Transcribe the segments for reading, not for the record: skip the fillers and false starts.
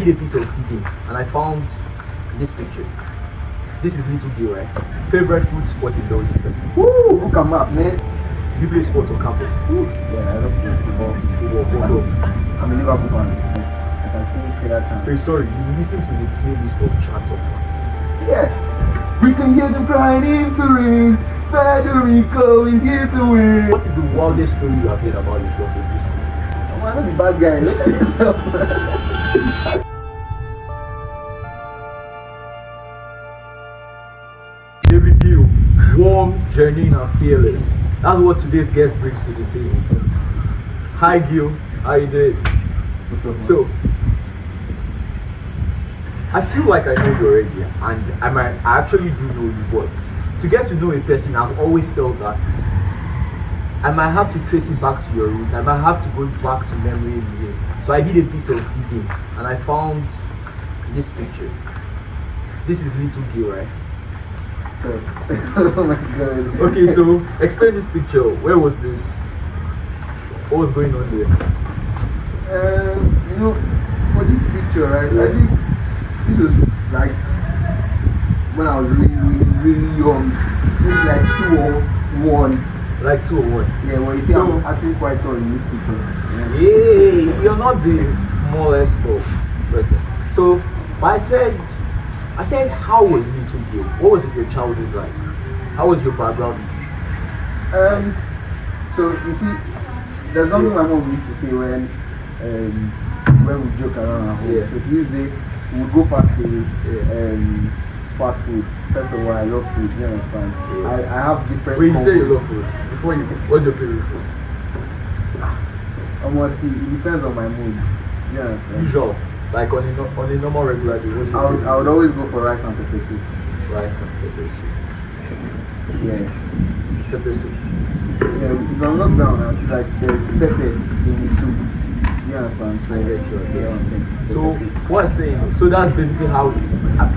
did a bit of digging and I found this picture. This is little Gill, right? Favorite food spot in Belgium person. Woo! Look at maps, man. You play sports on campus. Woo. Yeah, I love football. Football. I'm a Liverpool fan. I can sing clear chants. Hey, sorry, you listen to the playlist of chants of fans. Yeah. We can hear them crying into rain. Federico is here to win. What is the wildest story you have heard about yourself in this school? I'm not the bad guy. Look at yourself. Gill, warm, genuine, and fearless. That's what today's guest brings to the table. Hi Gill, how you doing? What's up, man? So, I feel like I know you already, and I actually do know you, but to get to know a person, I've always felt that I might have to trace it back to your roots. I might have to go back to memory lane. So I did a bit of digging, and I found this picture. This is little Gill, right? So, oh my god. Okay, so explain this picture. Where was this? What was going on there? You know, for this picture, right? I think this was like when I was really young, maybe like 2 or 1. Like 2 or 1. Yeah, well, you see, So, I'm acting quite tall in this picture. Yeah. hey, you're not the smallest of person. So, but I said, how was little Gill? What was your childhood like? How was your background? So you see, there's something my mom used to say when we joke around at home. Yeah. So she used to say, we would go past the fast food. First of all, I love food. You understand? Yeah. I have different. When you say you combos. love food, before you, what's your favorite food? Almost, see, it depends on my mood. You understand? Usual, like on a normal regular day. What's your favorite? I would always go for rice and pepper soup. Rice and pepper soup. Yeah. Pepper soup. Yeah, if I'm not down, like there's pepper in the soup. You understand? So, I get you. yeah, what I'm saying. So Pepper soup. what I'm saying, so that's basically how,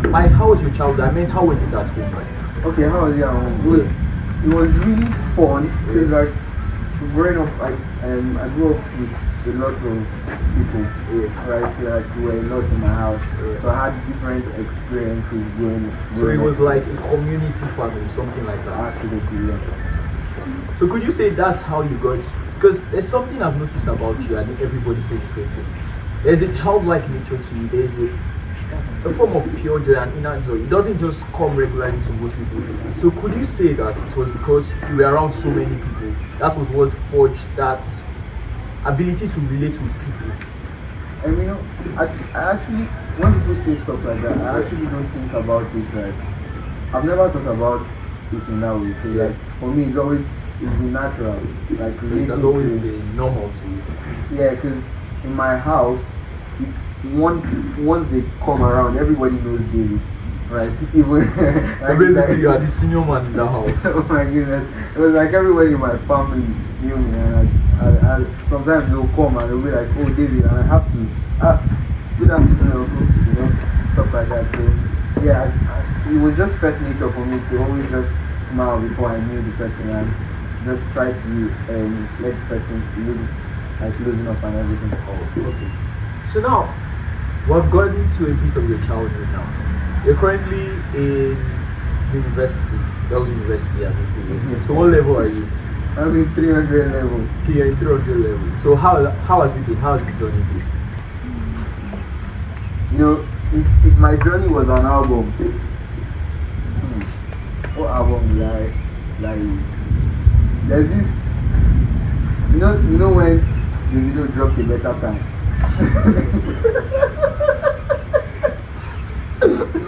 like, how was your childhood? I mean, how was it at home, like? Okay, how was it at home? Good. It was really fun because like growing up, I grew up with a lot of people, right? Like we were a lot in my house, so I had different experiences growing. So it was like a community family, something like that. Absolutely, yes. So could you say that's how you got? Because there's something I've noticed about you, and everybody says the same thing. There's a childlike nature to you. There's a form of pure joy and inner joy. It doesn't just come regularly to most people. So could you say that it was because you were around so many people that was what forged that ability to relate with people? And you know, I actually, when people say stuff like that, I actually don't think about it like, I've never thought about it in that way. So like, for me, it's been natural. Like, It has always been normal to you. Yeah, because in my house, once they come around, everybody knows David, right? Even So basically, you are the senior man in the house. oh my goodness, it was like everybody in my family knew me, and I sometimes they'll come and they'll be like, "Oh, David," and I have to, good afternoon, uncle, you know, stuff like that. So yeah, it was just first nature for me to always just smile before I knew the person and just try to let the person loosen up and everything. Oh, okay. So now, we've gotten to a bit of your childhood now. You're currently in university, Girls University, as we say. So what level are you? I'm in 300 level. Okay, you're in 300 level. So how has it been? How has the journey been? You know, if my journey was an album, what album will I use? There's this, you know when the video dropped a better time.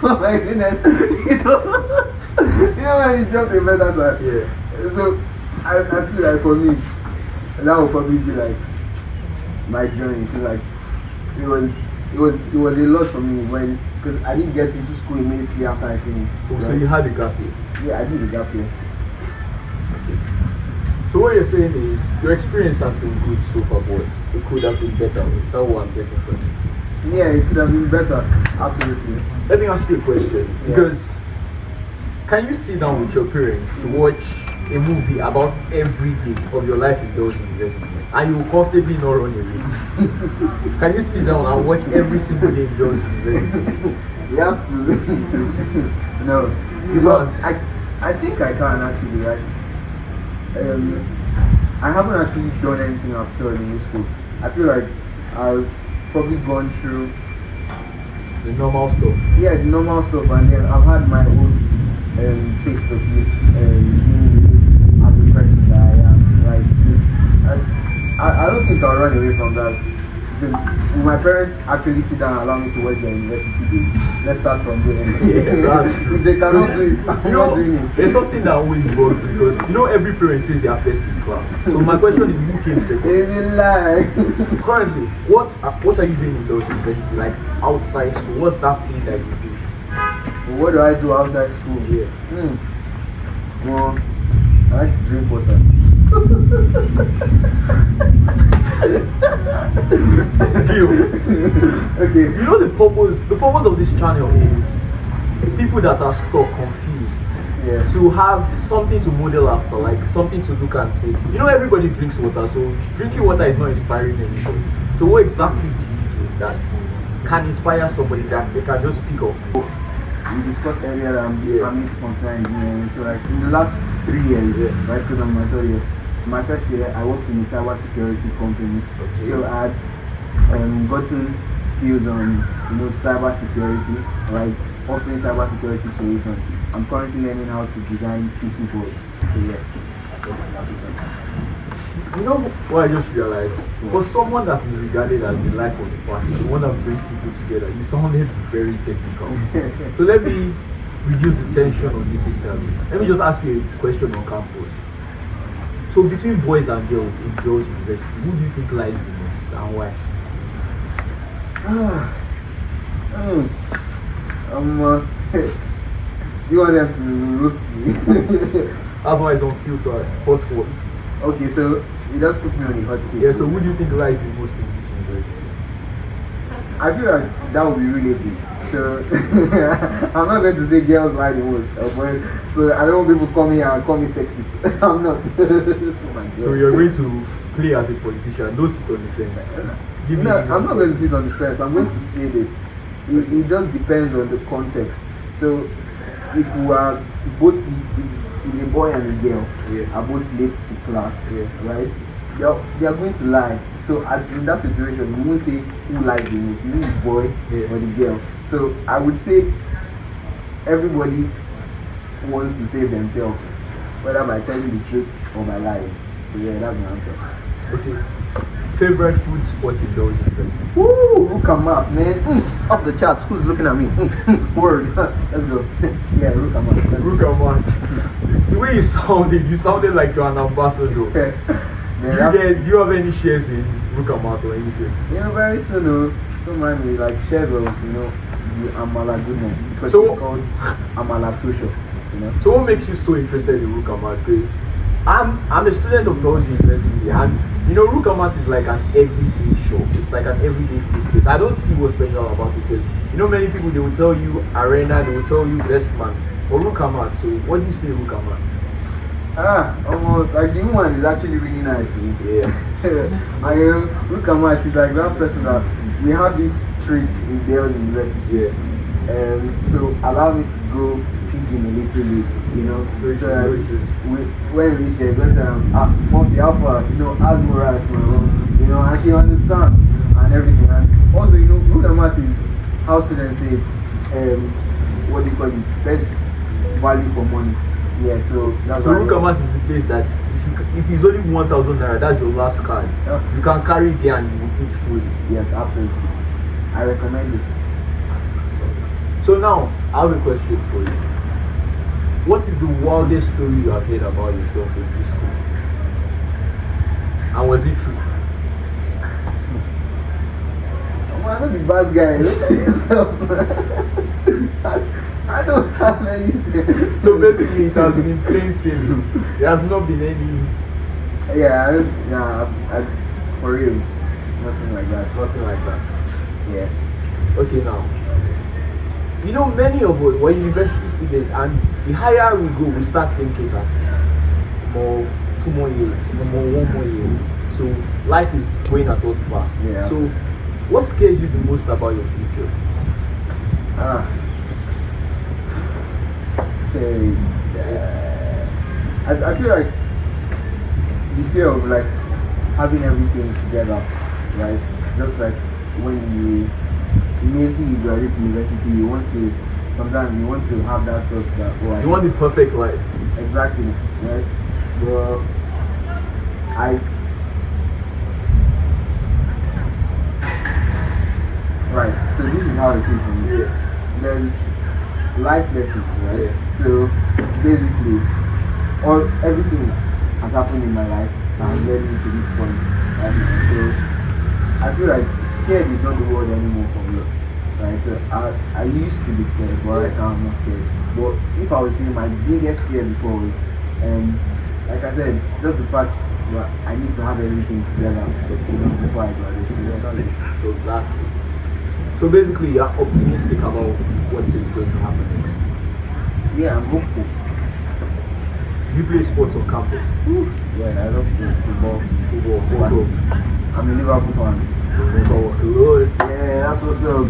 Oh my goodness, you know when you dropped a better time. Yeah. So I feel like for me, that would probably be like my journey. So like it was a lot for me because I didn't get into school immediately after I finished. Oh, right? so you had a gap year? Yeah, I did a gap year. Okay. So what you're saying is your experience has been good so far, but it could have been better. Is that what I'm guessing from you? Yeah, it could have been better. Absolutely. Let me ask you a question, Yeah. because Can you sit down with your parents to watch a movie about every day of your life in Girls University and you will comfortably not run away? Can you sit down and watch every single day in Girls University? You have to. No. You can't. I think I can actually, right? I haven't actually done anything absurd in school. I feel like I've probably gone through the normal stuff. Yeah, the normal stuff, and then I've had my own taste of it, being as a person that I am. Like, I don't think I'll run away from that. Because my parents actually sit down and allow me to watch their university days. Let's start from there. Yeah, that's true. If they cannot do it, I'm not doing it. There's something that always bugs me because every parent says they are first in class. So my question is, who came second? It's a lie. Currently, what are you doing in those university? Like outside school, what's that thing that you do? What do I do outside school? Yeah. Well, I like to drink water. Okay. You know the purpose of this channel is people that are stuck, confused, to have something to model after, like something to look and say. Everybody drinks water, so drinking water is not inspiring anymore. So what exactly do you do that can inspire somebody that they can just pick up? We discussed earlier that I'm into computer engineering. So like in the last 3 years, right, because I'm my third year, my first year I worked in a cyber security company. Okay. So I had gotten skills on cyber security, like offering cyber security solutions. I'm currently learning how to design PC boards. So yeah, that'll be something. You know what I just realized? For someone that is regarded as the life of the party, the one that brings people together, you sounded very technical. So let me reduce the tension of this interview. Let me just ask you a question on campus. So between boys and girls in Girls University, who do you think lies the most and why? You want them to roast me? That's why it's unfiltered, hot words. Okay, so you just put me on the hot seat. Yeah, so who do you think lies the most in this university? I feel like that would be relative. So I'm not going to say girls lie the most, but so I don't want people call me sexist. I'm not. Oh, so you're going to play as a politician, don't sit on the fence. No, I'm not going to sit on the fence. I'm going to say this. It just depends on the context. So if we are both a boy and a girl are both late to class, right? They are going to lie. So in that situation, we won't say who lies the most, is it the boy or the girl. So I would say everybody wants to save themselves, whether by telling the truth or by lying. So yeah, that's my answer. Okay. Favorite food spots in Girls University? Woo! Look at maps, man. Up the charts. Who's looking at me? Word. Let's go. Yeah, look at maps. Look at maps. The way you sounded like you're an ambassador. Do you have any shares in Rukamat or anything? Very soon, don't mind me, like shares of, the Amala goodness. Because it's called Amala Tusho, So what makes you so interested in Rukamat? Because I'm a student of Girls University and Rukamat is like an everyday shop. It's like an everyday food place. I don't see what's special about it because many people, they will tell you Arena, they will tell you Westman or Rukamat. So what do you say Rukamat? Almost like the woman is actually really nice. Yeah. Rukamat, she's like that person that we have this trip in Girls University. So allow me to go picking a little bit, when we reach there, just Momsi Alpha, add more right, and she understands and everything. And also, Rukamat is how students say, what do you call it, best value for money. Yeah, so that's why. Rukamat is the place that if it's only 1,000 naira, that's your last card. You can carry it there and you will eat food. Yes, absolutely. I recommend it. So now, I have a question for you. What is the wildest story you have heard about yourself in this school? And was it true? I'm not the bad guy. Look at yourself. I don't have anything. So basically, it has been plain sailing. There has not been any. For real. Nothing like that. Nothing like that. Yeah. Okay, now. Many of us were university students, and the higher we go, we start thinking that more 2 more years, more 1 more year. So life is going at us fast. Yeah. So what scares you the most about your future? Okay. I feel like the fear of like having everything together, right? Just like when you immediately graduate from university, you want to sometimes you want to have that thought that You want the perfect life. exactly, right? But I right. So this is how it is for me. There's life lessons, right? So basically, everything has happened in my life that has led me to this point. Right now. So I feel like scared is not the word anymore for me. Right? So I used to be scared, but right now I'm not scared. But if I was saying my biggest fear before was, like I said, just the fact that I need to have everything together before I graduate. So that's it. So basically, you're optimistic about what is going to happen next. Yeah, I'm hopeful. You play sports on campus. Yeah, I love football. Football. I'm a Liverpool fan. Good. Yeah, that's what's up.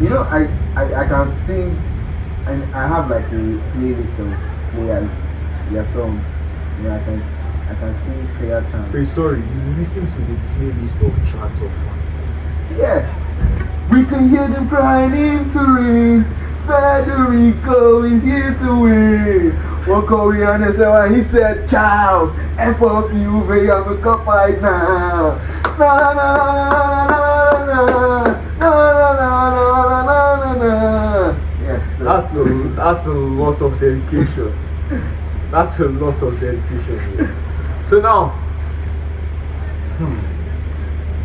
You know, I can sing, and I have like a playlist of players, their songs. Yeah, I can sing player chants. Hey, sorry, you listen to the playlist of chants of fans. Yeah. We can hear them crying into rain. Federico is here to win. One Korean said when he said, "Ciao, F up you, baby, I'm a cup right now." Na na na na na na na na. Yeah, so That's a lot of dedication. That's a lot of dedication. Yeah. So now,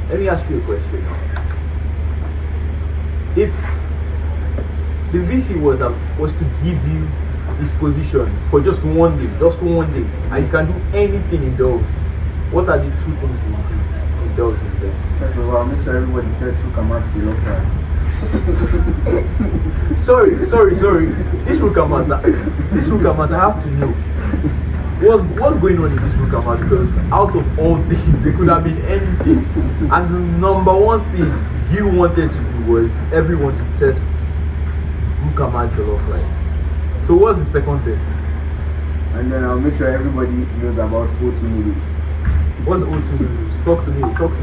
let me ask you a question now. If the VC was to give you this position for just 1 day, and you can do anything in those, what are the 2 things you would do in those universities? first of all, I'll make sure everybody tells who can match the low price. Sorry. This Rukamat, I have to know. What's going on in this Rukamat? Because out of all things, it could have been anything. And the number one thing Gill wanted to do was everyone to test Rukamat jollof rice. So what's the second thing? And then I'll make sure everybody knows about O2 noodles. What's O2 noodles? Talk to me.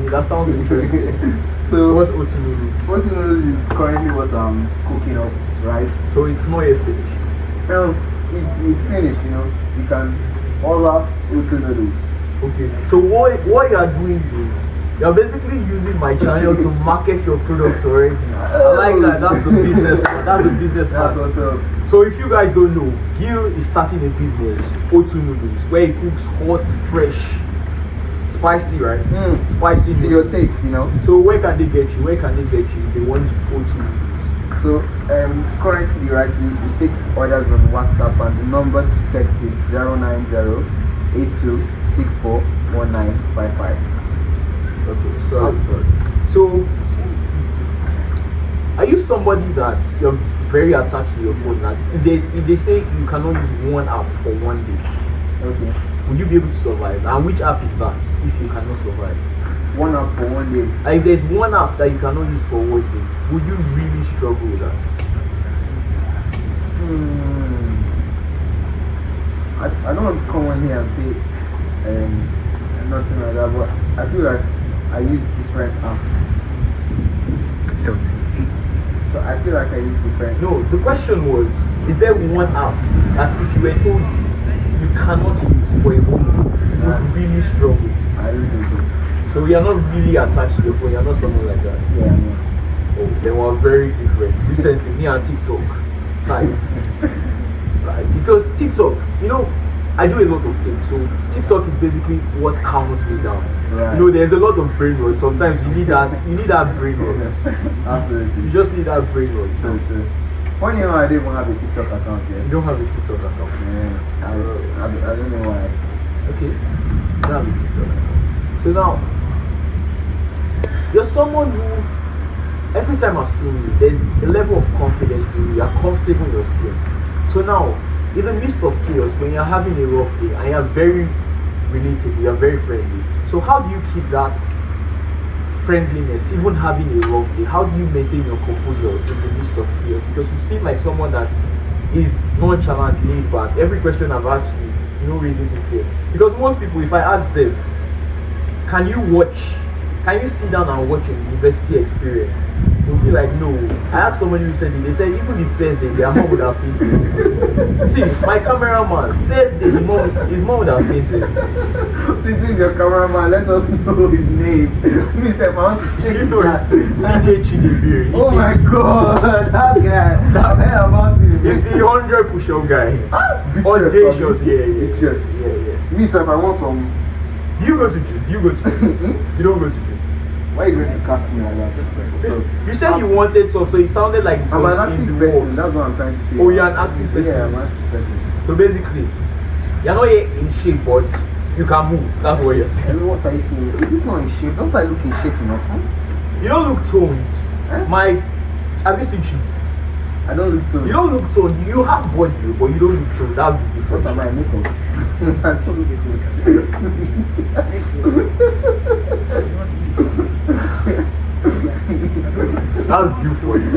That sounds interesting. So what's O2 noodles? O2 noodles is currently what I'm cooking up, right? So it's not yet finished. It's finished, you know. You can order O2 noodles. Okay. So what you are doing is you're basically using my channel to market your product already. I like that. That's a business. That's a business. That's what's up. So if you guys don't know, Gill is starting a business, O2 noodles, where he cooks hot, fresh, spicy, right? Spicy To your noodles. taste, you know. So where can they get you? If they want O2 noodles. So currently, right, we take orders on WhatsApp, and the number to text is 090-8264-1955. Okay, sorry. So are you somebody that you're very attached to your phone, that if they say you cannot use one app for 1 day, Okay. would you be able to survive? And which app is that if you cannot survive? One app for 1 day. And if there's one app that you cannot use for 1 day, would you really struggle with that? I don't want to come on here and say nothing like that, but I feel like I use different apps. So I feel like I use different. No, the question was, is there one app that if you were told you cannot use for a moment, you would really struggle? I really think so. So you're not really attached to your phone, you're not someone like that. Yeah, I know. Oh, they were very different. Recently, me and TikTok sides. Right? Because TikTok, you know, I do a lot of things. So TikTok is basically what calms me down. Right. You know, there's a lot of brain rot. Sometimes you need that brain rot. Absolutely. You just need that brain rot. True. Funny how I didn't even have a TikTok account yet. You don't have a TikTok account. Yeah, I don't know why. Okay. You don't have a TikTok account. So now, you're someone who, every time I've seen you, there's a level of confidence in you. You're comfortable in your skin. So now, in the midst of chaos, when you're having a rough day and you're very relatable, you're very friendly. So how do you keep that friendliness, even having a rough day? How do you maintain your composure in the midst of chaos? Because you seem like someone that is nonchalant, laid back. Every question I've asked you, no reason to fear. Because most people, if I ask them, can you sit down and watch your university experience? They'll be like, no. I asked someone recently, they said even the first day their mom would have fainted. See, my cameraman, first day his mom would have fainted. Please bring your cameraman, let us know his name. Please, I want to check that. Oh my god, that guy. He's the 100 push-up guy. Audacious, yeah. Me, if I want some. Do you go to gym? You don't go to gym. Why are you going to cast me like that? So, you said you wanted some, so it sounded like it I'm was an active in the person, works. that's what I'm trying to say. Oh, you're an active person? Yeah, I'm an active person. So basically, you're not yet in shape, but you can move. That's what you're saying. What are you saying? Is this not in shape? Don't I look in shape enough? Huh? You don't look toned. Eh? Have you seen you? I don't look toned. You don't look toned. You have body, but you don't look toned. That's the difference. What am I makeup? I don't look That's good for you.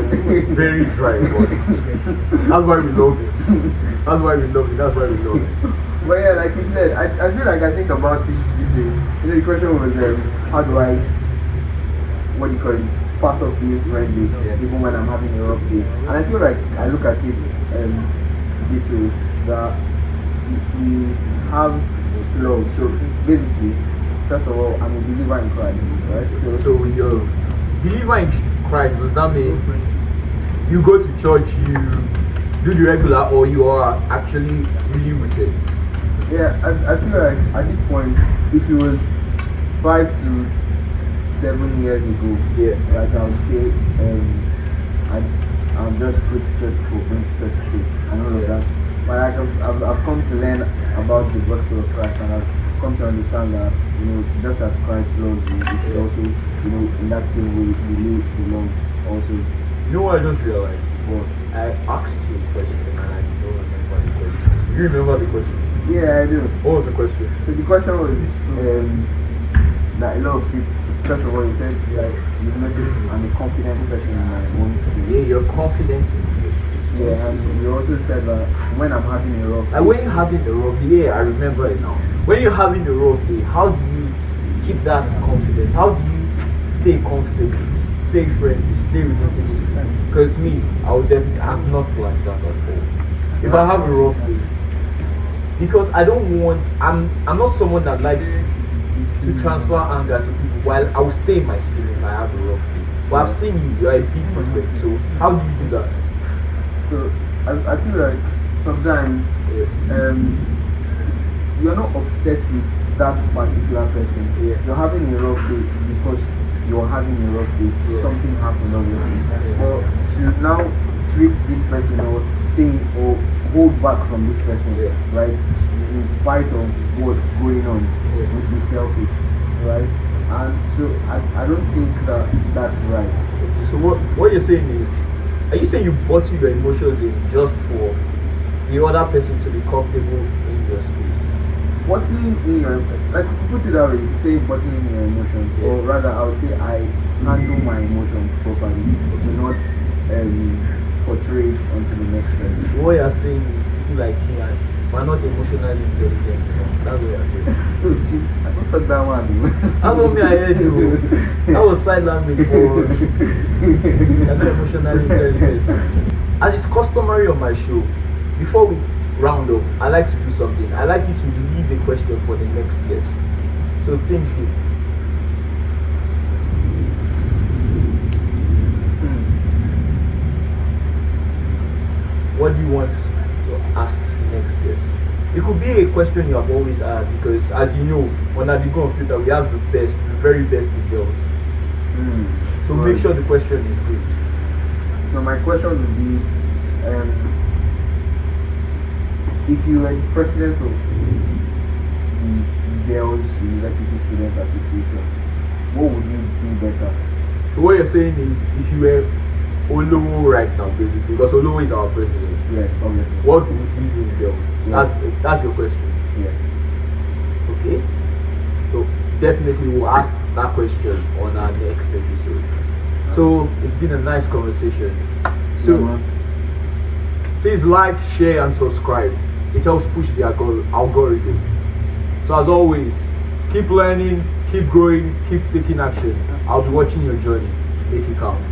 Very dry, but that's why we love it. That's why we love it. That's why we love it. But yeah, like you said, I feel like I think about it this way. You know, the question was, how do I, what do you call it, pass off being friendly, even when I'm having a rough day? And I feel like I look at it this way, that we have love. So basically, first of all, I'm a believer in Christ, right? So you're a believer in Christ. Does that mean you go to church, you do the regular, or you are actually really rooted? Yeah, I feel like at this point, if it was 5 to 7 years ago, like I would say, I'm just go to church for going to church sake and all of that. But like I've come to learn about the gospel of Christ, and I've come to understand that, you know, just as Christ loves you, you should also, you know, in that same way, you belong also. You know what I just realized? What? I asked you a question and I don't remember the question. Do you remember the question? Yeah, I do. What was the question? So the question was that a lot of people, first of all, you said, like, you noticed I'm a confident person in my own skill. Yeah, you're confident in your skill. Yeah, and you also said that when I'm having a rough day. Like when you're having a rough day, yeah, I remember it now. When you're having a rough day, how do you keep that confidence? How do you stay comfortable, stay friendly, stay relatable? Because me, I would definitely, I'm not like that at all. If I have a rough day, because I don't want, I'm not someone that likes to transfer anger to people, while I will stay in my skin if I have a rough day. But I've seen you're a big different, so how do you do that? So I feel like sometimes you're not upset with that particular person. You're having a rough day because you're having a rough day. Something happened obviously. But to now treat this person or stay or hold back from this person, right? In spite of what's going on, would be selfish, right? And so I don't think that's right. So what you're saying is, are you saying you bottle your emotions in just for the other person to be comfortable in your space? Bottling in your, like, put it that way, say bottling your emotions, or rather I would say I handle my emotions properly, to not portray it onto the next person. So what you're saying is people like me are not emotionally intelligent enough. That's what you're saying. Oh, gee, I don't talk that one. That's what me I heard you. That was sign language for you're not emotionally intelligent. As is customary on my show, before we round up, I like to do something. I like you to leave a question for the next guest. So think it. What do you want to ask the next guest? It could be a question you have always asked, because as you know, on Adigun Unfiltered we have the best, the very best in girls. So right. Make sure the question is good. So my question would be, if you were the president of the girls' university student association, what would you do better? So what you're saying is, if you were Olowo right now, basically, because Olowo is our president. Yes, obviously. What would you do in girls? That's your question. Yeah. Okay. So definitely we'll ask that question on our next episode. So it's been a nice conversation. So please like, share, and subscribe. It helps push the algorithm. So as always, keep learning, keep growing, keep taking action. I'll be watching your journey. Make it count.